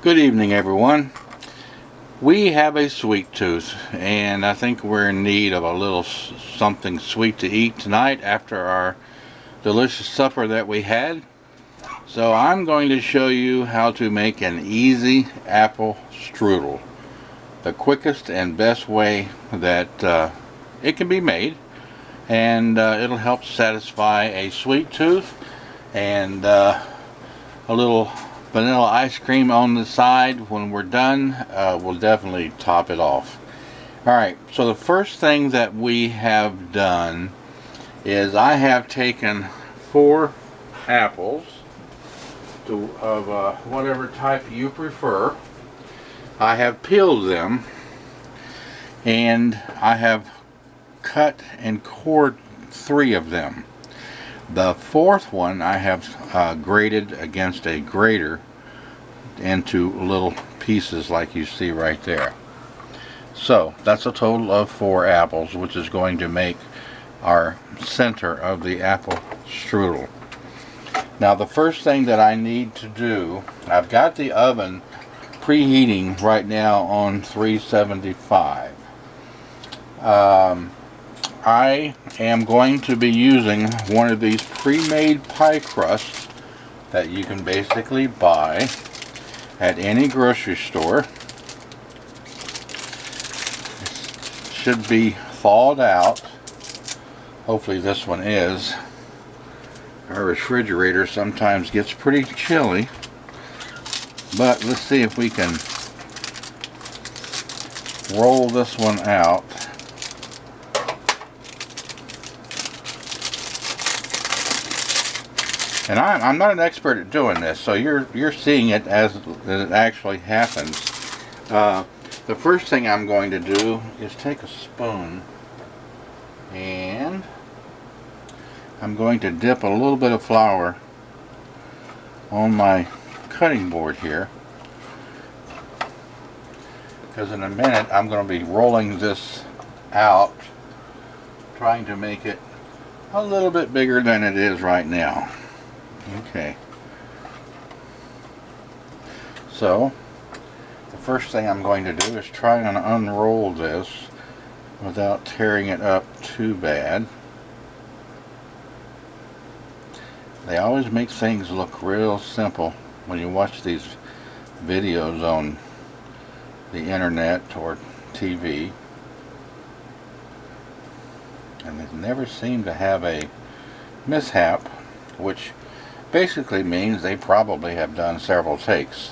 Good evening, everyone. We have a sweet tooth, and I think we're in need of a little something sweet to eat tonight after our delicious supper that we had. So I'm going to show you how to make an easy apple strudel. The quickest and best way that it can be made, and it'll help satisfy a sweet tooth and a little vanilla ice cream on the side. When we're done, we'll definitely top it off. Alright, so the first thing that we have done is I have taken 4 apples of whatever type you prefer. I have peeled them, and I have cut and cored 3 of them. The 4th one I have grated against a grater into little pieces like you see right there. So that's a total of 4 apples, which is going to make our center of the apple strudel. Now the first thing that I need to do, I've got the oven preheating right now on 375. I am going to be using one of these pre-made pie crusts that you can basically buy at any grocery store. It should be thawed out. Hopefully this one is. Our refrigerator sometimes gets pretty chilly, but let's see if we can roll this one out. And I'm not an expert at doing this, so you're seeing it as it actually happens. The first thing I'm going to do is take a spoon, and I'm going to dip a little bit of flour on my cutting board here, because in a minute I'm going to be rolling this out, trying to make it a little bit bigger than it is right now. Okay, so the first thing I'm going to do is try and unroll this without tearing it up too bad. They always make things look real simple when you watch these videos on the internet or TV, and they never seem to have a mishap, which basically means they probably have done several takes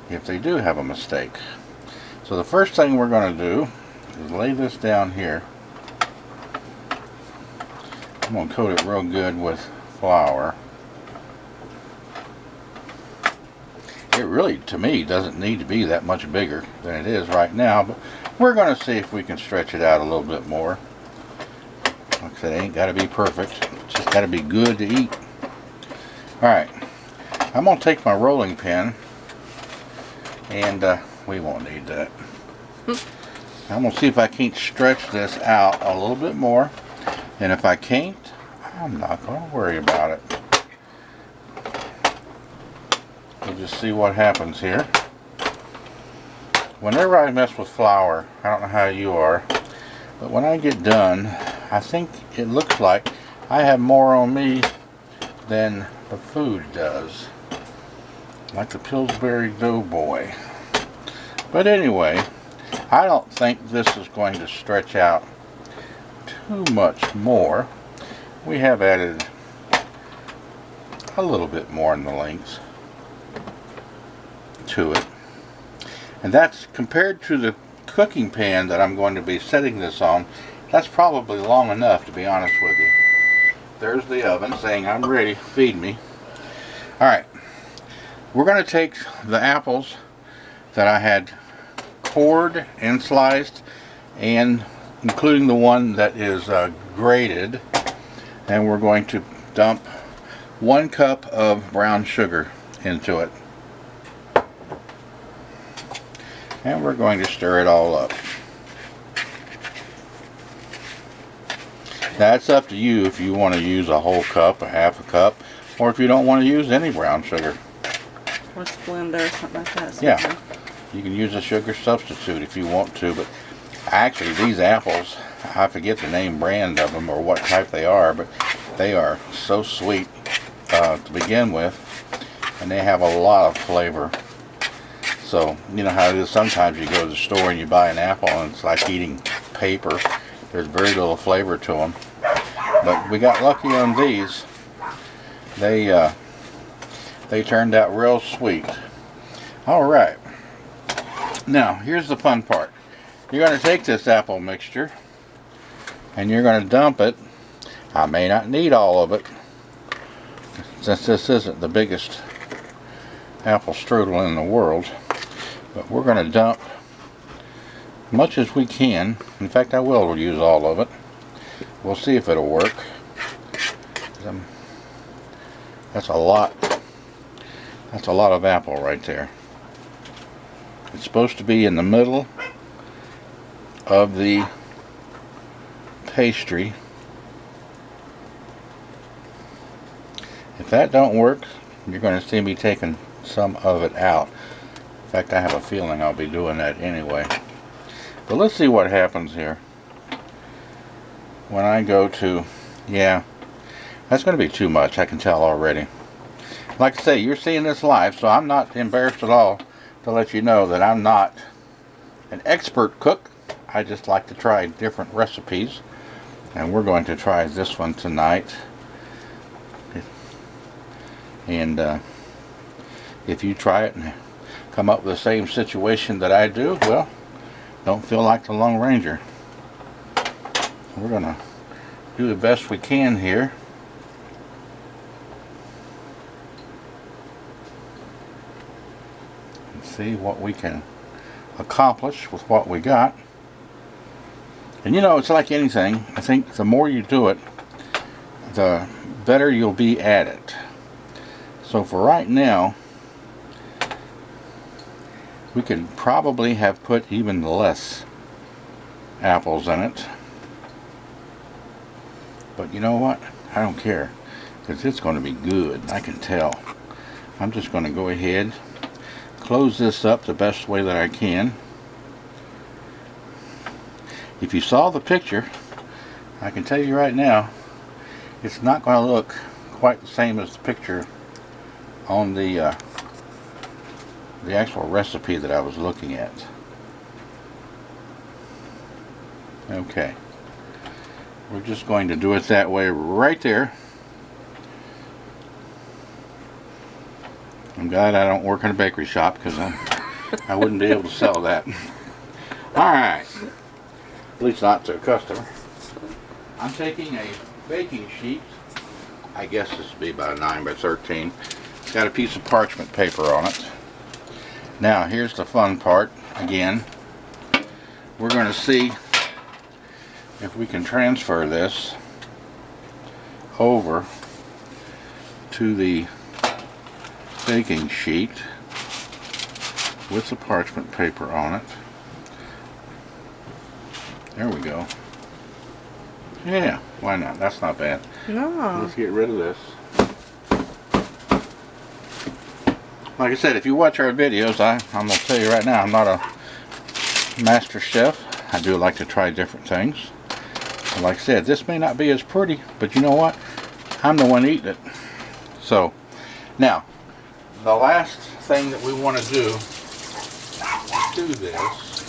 if they do have a mistake. So the first thing we're going to do is lay this down here. I'm going to coat it real good with flour. It really, to me, doesn't need to be that much bigger than it is right now, but we're going to see if we can stretch it out a little bit more. Like I said, it ain't got to be perfect. It's just got to be good to eat. Alright, I'm going to take my rolling pin, and we won't need that. I'm going to see if I can't stretch this out a little bit more, and if I can't, I'm not going to worry about it. We'll just see what happens here. Whenever I mess with flour, I don't know how you are, but when I get done, I think it looks like I have more on me than the food does, like the Pillsbury Doughboy. But anyway, I don't think this is going to stretch out too much more. We have added a little bit more in the length to it, and that's compared to the cooking pan that I'm going to be setting this on. That's probably long enough, to be honest with you. There's the oven saying I'm ready, feed me. Alright, we're going to take the apples that I had cored and sliced, and including the one that is grated, and we're going to dump 1 cup of brown sugar into it. And we're going to stir it all up. That's up to you if you want to use a whole cup, a half a cup, or if you don't want to use any brown sugar. Or Splenda or something like that. Yeah, you can use a sugar substitute if you want to, but actually these apples, I forget the name brand of them or what type they are, but they are so sweet to begin with, and they have a lot of flavor. So, you know how it is, sometimes you go to the store and you buy an apple and it's like eating paper. There's very little flavor to them. But we got lucky on these. They turned out real sweet. Alright. Now, here's the fun part. You're going to take this apple mixture and you're going to dump it. I may not need all of it, since this isn't the biggest apple strudel in the world. But we're going to dump as much as we can. In fact, I will use all of it. We'll see if it'll work. That's a lot. That's a lot of apple right there. It's supposed to be in the middle of the pastry. If that don't work, you're going to see me taking some of it out. In fact, I have a feeling I'll be doing that anyway. But let's see what happens here when I go to, yeah, that's going to be too much, I can tell already. Like I say, you're seeing this live, so I'm not embarrassed at all to let you know that I'm not an expert cook. I just like to try different recipes, and we're going to try this one tonight. And if you try it and come up with the same situation that I do, well, don't feel like the Lone Ranger. We're going to do the best we can here. And see what we can accomplish with what we got. And you know, it's like anything. I think the more you do it, the better you'll be at it. So for right now, we could probably have put even less apples in it. But you know what? I don't care, because it's going to be good. I can tell. I'm just going to go ahead, close this up the best way that I can. If you saw the picture, I can tell you right now, it's not going to look quite the same as the picture on the actual recipe that I was looking at. Okay, we're just going to do it that way right there. I'm glad I don't work in a bakery shop, because I wouldn't be able to sell that. Alright, at least not to a customer. I'm taking a baking sheet. I guess this would be about a 9 by 13. It's got a piece of parchment paper on it. Now here's the fun part again. We're going to see if we can transfer this over to the baking sheet with the parchment paper on it. There we go. Yeah, why not? That's not bad. No. Let's get rid of this. Like I said, if you watch our videos, I'm going to tell you right now, I'm not a master chef. I do like to try different things. And like I said, this may not be as pretty, but you know what? I'm the one eating it. So, now, the last thing that we want to do this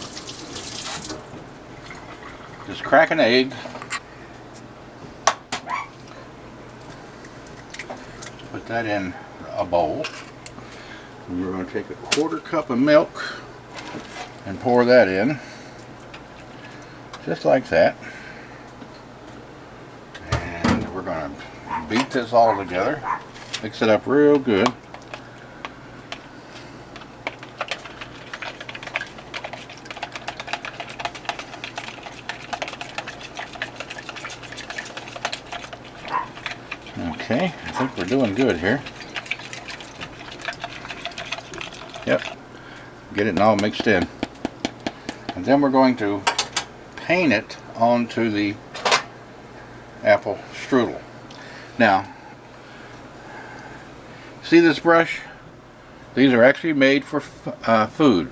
is crack an egg. Put that in a bowl. And we're going to take a 1/4 cup of milk and pour that in. Just like that. And we're going to beat this all together. Mix it up real good. Okay, I think we're doing good here. Yep, get it all mixed in. And then we're going to paint it onto the apple strudel. Now, see this brush? These are actually made for food.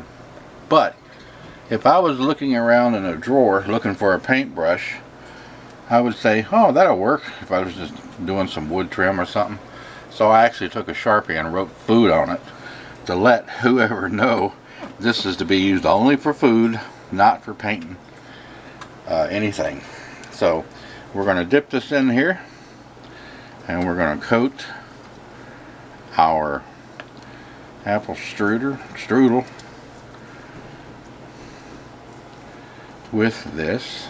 But if I was looking around in a drawer looking for a paintbrush, I would say, oh, that'll work if I was just doing some wood trim or something. So I actually took a Sharpie and wrote food on it to let whoever know this is to be used only for food, not for painting anything. So we're going to dip this in here, and we're going to coat our apple strudel with this.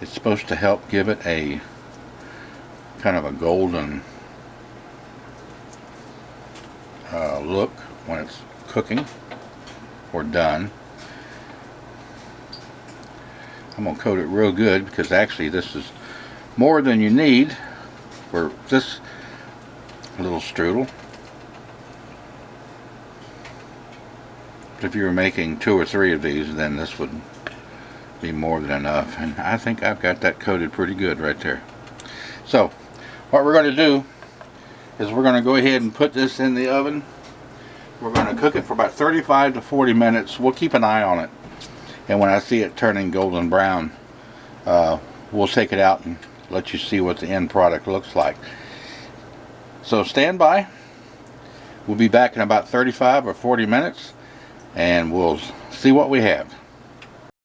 It's supposed to help give it a kind of a golden look when it's cooking or done. I'm going to coat it real good because actually this is more than you need for this little strudel. If you were making 2 or 3 of these, then this would be more than enough, and I think I've got that coated pretty good right there. So what we're going to do is we're going to go ahead and put this in the oven. We're going to cook it for about 35 to 40 minutes. We'll keep an eye on it, and when I see it turning golden brown, we'll take it out and let you see what the end product looks like. So stand by. We'll be back in about 35 or 40 minutes, and we'll see what we have.